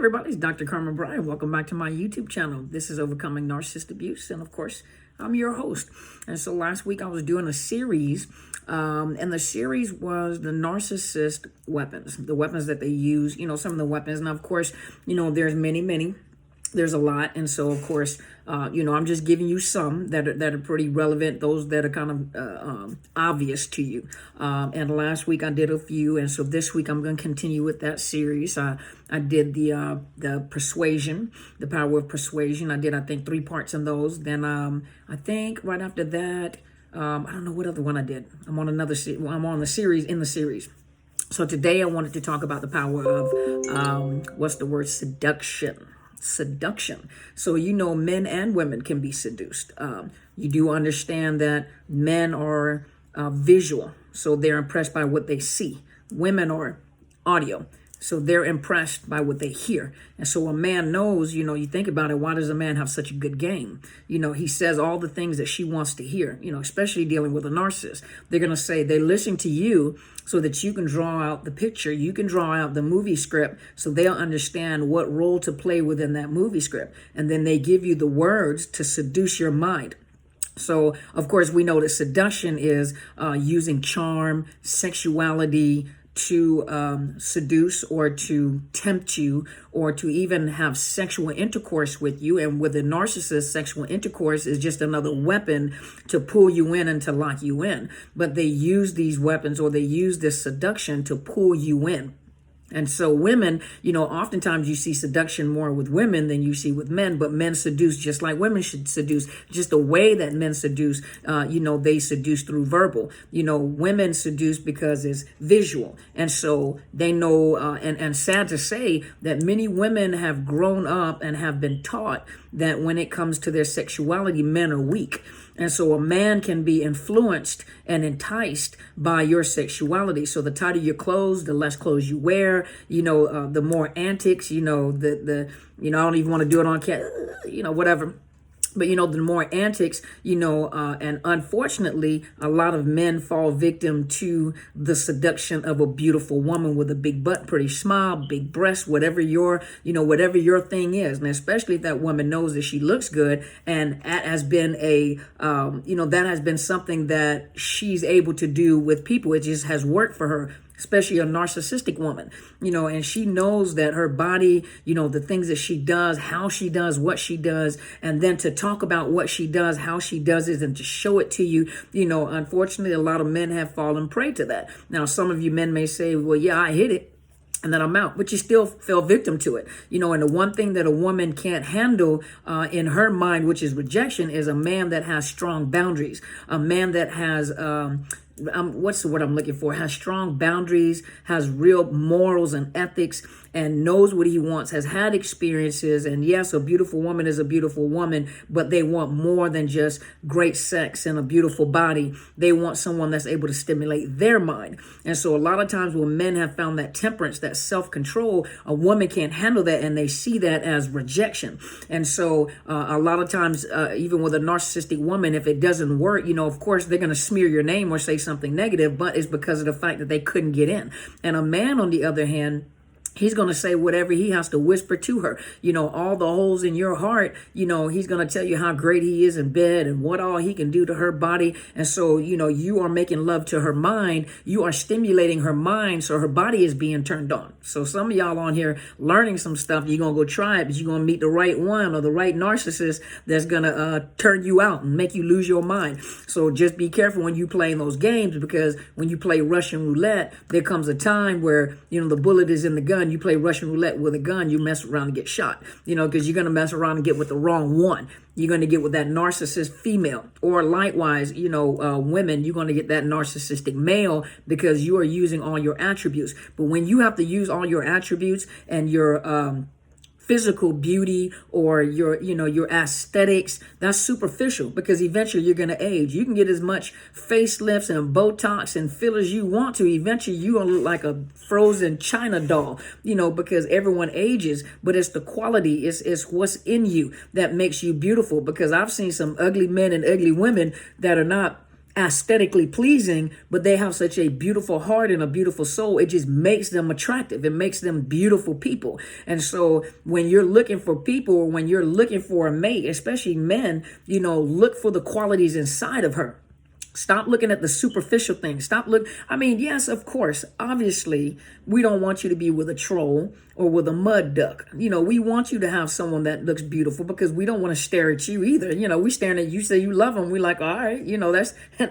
everybody, it's Dr. Carmen Bryan. Welcome back to my YouTube channel. This is Overcoming Narcissist Abuse, and of course, I'm your host. And so last week I was doing a series, and the series was the narcissist weapons, the weapons that they use, some of the weapons. And of course, there's many. There's a lot. And so, of course, I'm just giving you some that are pretty relevant, those that are kind of obvious to you. And last week I did a few. And so this week I'm going to continue with that series. I did the persuasion, the power of persuasion. I think 3 parts in those. Then I think right after that, I don't know what other one I did. I'm on another I'm on the series in the series. So today I wanted to talk about the power of, seduction. So, men and women can be seduced. You do understand that men are visual, so they're impressed by what they see. Women are audio, so they're impressed by what they hear. And so a man knows, you think about it, why does a man have such a good game? He says all the things that she wants to hear, especially dealing with a narcissist. They're going to say they listen to you so that you can draw out the picture, you can draw out the movie script, so they'll understand what role to play within that movie script. And then they give you the words to seduce your mind. So, of course, we know that seduction is using charm, sexuality, to seduce or to tempt you or to even have sexual intercourse with you. And with a narcissist, sexual intercourse is just another weapon to pull you in and to lock you in. But they use these weapons, or they use this seduction to pull you in. And so women, oftentimes you see seduction more with women than you see with men, but men seduce just like women should seduce. Just the way that men seduce, they seduce through verbal. Women seduce because it's visual. And so they know, and sad to say that many women have grown up and have been taught that when it comes to their sexuality, men are weak. And so a man can be influenced and enticed by your sexuality. So the tighter your clothes, the less clothes you wear, the more antics, I don't even want to do it on camera, whatever. But, the more antics, and unfortunately, a lot of men fall victim to the seduction of a beautiful woman with a big butt, pretty smile, big breasts, whatever your thing is. And especially if that woman knows that she looks good, and that has been that has been something that she's able to do with people. It just has worked for her. Especially a narcissistic woman, and she knows that her body, the things that she does, how she does, what she does, and then to talk about what she does, how she does it, and to show it to you, unfortunately, a lot of men have fallen prey to that. Now, some of you men may say, well, yeah, I hit it, and then I'm out, but you still fell victim to it. And the one thing that a woman can't handle in her mind, which is rejection, is a man that has strong boundaries, a man that has, what's the word I'm looking for? Has strong boundaries, has real morals and ethics, and knows what he wants, has had experiences. And yes, a beautiful woman is a beautiful woman, but they want more than just great sex and a beautiful body. They want someone that's able to stimulate their mind. And so a lot of times when men have found that temperance, that self-control, a woman can't handle that, and they see that as rejection. And so a lot of times, even with a narcissistic woman, if it doesn't work, of course, they're going to smear your name or say something negative, but it's because of the fact that they couldn't get in. And a man, on the other hand, he's going to say whatever he has to whisper to her, all the holes in your heart, he's going to tell you how great he is in bed and what all he can do to her body. And so, you are making love to her mind. You are stimulating her mind. So her body is being turned on. So some of y'all on here learning some stuff, you're going to go try it, but you're going to meet the right one or the right narcissist that's going to turn you out and make you lose your mind. So just be careful when you play those games, because when you play Russian roulette, there comes a time where, the bullet is in the gun. You play Russian roulette with a gun, you mess around and get shot, because you're going to mess around and get with the wrong one. You're going to get with that narcissist female, or likewise, women, you're going to get that narcissistic male, because you are using all your attributes. But when you have to use all your attributes and your physical beauty or your aesthetics, that's superficial, because eventually you're going to age. You can get as much facelifts and Botox and fillers you want to. Eventually you're going to look like a frozen China doll, because everyone ages, but it's the quality, it's what's in you that makes you beautiful. Because I've seen some ugly men and ugly women that are not aesthetically pleasing, but they have such a beautiful heart and a beautiful soul. It just makes them attractive. It makes them beautiful people. And so when you're looking for people, or when you're looking for a mate, especially men, look for the qualities inside of her. Stop looking at the superficial things. I mean, yes, of course, obviously, we don't want you to be with a troll or with a mud duck. We want you to have someone that looks beautiful, because we don't want to stare at you either. We staring at you, say you love them. We like, all right,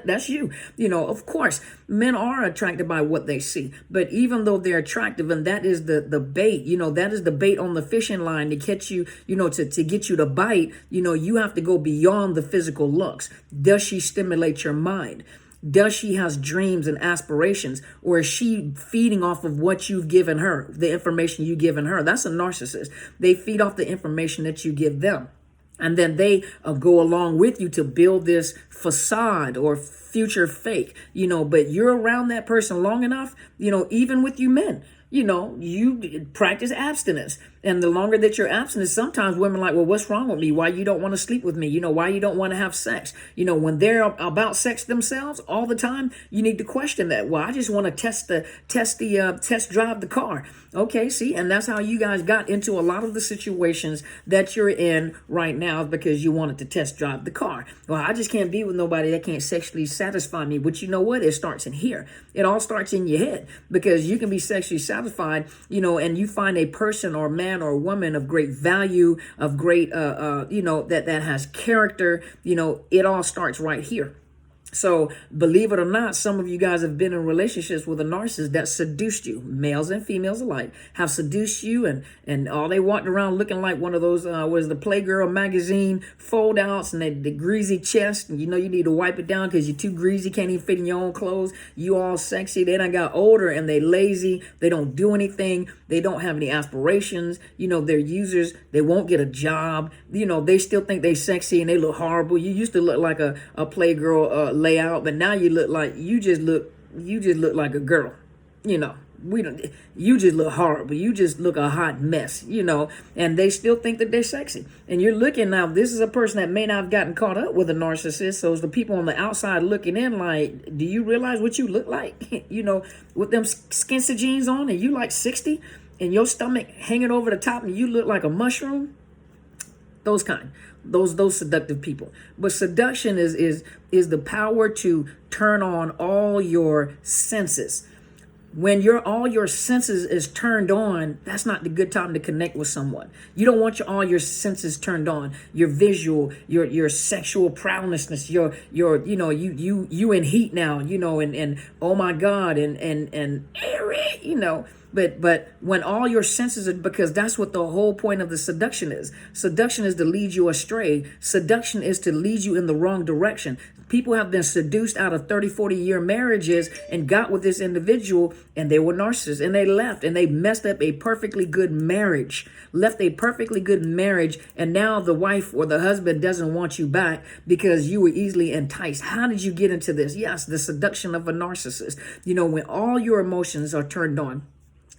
that's you. Of course, men are attracted by what they see. But even though they're attractive, and that is the bait, that is the bait on the fishing line to catch you, to get you to bite, you have to go beyond the physical looks. Does she stimulate your mind? Does she has dreams and aspirations, or is she feeding off of what you've given her, the information you've given her? That's a narcissist. They feed off the information that you give them. And then they go along with you to build this facade or future fake, but you're around that person long enough, even with you men, you practice abstinence. And the longer that you're abstinent, sometimes women are like, well, what's wrong with me? Why you don't want to sleep with me? Why you don't want to have sex? When they're about sex themselves all the time, you need to question that. Well, I just want to test drive the car. Okay, see, and that's how you guys got into a lot of the situations that you're in right now, because you wanted to test drive the car. Well, I just can't be with nobody that can't sexually satisfy me. But you know what? It starts in here. It all starts in your head, because you can be sexually satisfied, and you find a person or man or woman of great value, of great, that has character, it all starts right here. So believe it or not, some of you guys have been in relationships with a narcissist that seduced you. Males and females alike have seduced you, and all they walked around looking like one of those, was the Playgirl magazine fold outs, and the greasy chest. And you need to wipe it down because you're too greasy, can't even fit in your own clothes. You all sexy. They done got older and they lazy. They don't do anything. They don't have any aspirations. They're users. They won't get a job. They still think they sexy and they look horrible. You used to look like a Playgirl layout, but now you just look like a girl. You just look horrible. You just look a hot mess, and they still think that they're sexy. And you're looking now, this is a person that may not have gotten caught up with a narcissist. So it's the people on the outside looking in like, do you realize what you look like? With them skinny jeans on, and you like 60 and your stomach hanging over the top and you look like a mushroom. Those seductive people. But seduction is the power to turn on all your senses. When all your senses is turned on, that's not the good time to connect with someone. You don't want all your senses turned on. Your visual, your sexual prowessness, you in heat now, and oh my God, and But when all your senses are, because that's what the whole point of the seduction is. Seduction is to lead you astray. Seduction is to lead you in the wrong direction. People have been seduced out of 30, 40-year marriages and got with this individual, and they were narcissists, and they left, and they messed up a perfectly good marriage, and now the wife or the husband doesn't want you back because you were easily enticed. How did you get into this? Yes, the seduction of a narcissist. When all your emotions are turned on,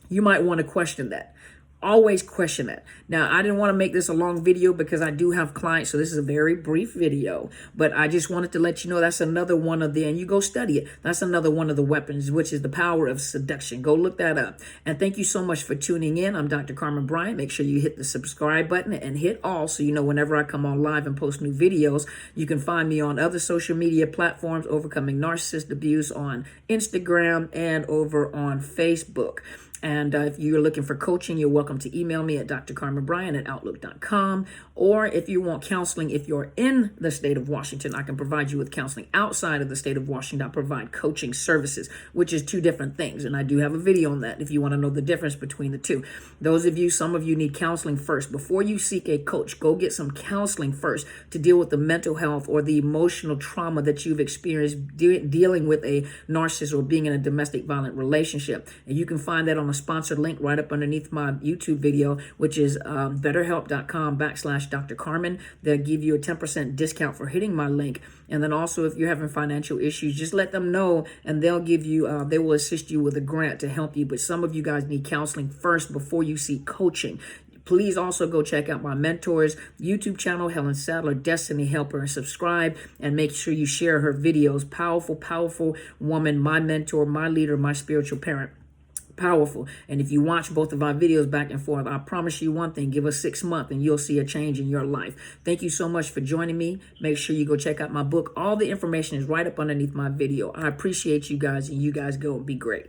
you might want to question that. Always question that. Now, I didn't want to make this a long video because I do have clients, so this is a very brief video, but I just wanted to let you know that's another one of and you go study it. That's another one of the weapons, which is the power of seduction. Go look that up. And thank you so much for tuning in. I'm Dr. Carmen Bryant. Make sure you hit the subscribe button and hit all so you know whenever I come on live and post new videos. You can find me on other social media platforms, Overcoming Narcissist Abuse on Instagram and over on Facebook. And if you're looking for coaching, you're welcome to email me at drcarmenbryan@outlook.com. Or if you want counseling, if you're in the state of Washington, I can provide you with counseling. Outside of the state of Washington, I provide coaching services, which is two different things. And I do have a video on that if you want to know the difference between the two. Some of you need counseling first. Before you seek a coach, go get some counseling first to deal with the mental health or the emotional trauma that you've experienced dealing with a narcissist or being in a domestic violent relationship. And you can find that on a sponsored link right up underneath my YouTube video, which is betterhelp.com/Dr. Carmen. They'll give you a 10% discount for hitting my link. And then also, if you're having financial issues, just let them know and they'll give you, they will assist you with a grant to help you. But some of you guys need counseling first before you seek coaching. Please also go check out my mentor's YouTube channel, Helen Sadler, Destiny Helper, and subscribe, and make sure you share her videos. Powerful, powerful woman, my mentor, my leader, my spiritual parent. Powerful. And if you watch both of our videos back and forth, I promise you one thing, give us 6 months and you'll see a change in your life. Thank you so much for joining me. Make sure you go check out my book. All the information is right up underneath my video. I appreciate you guys, and you guys go and be great.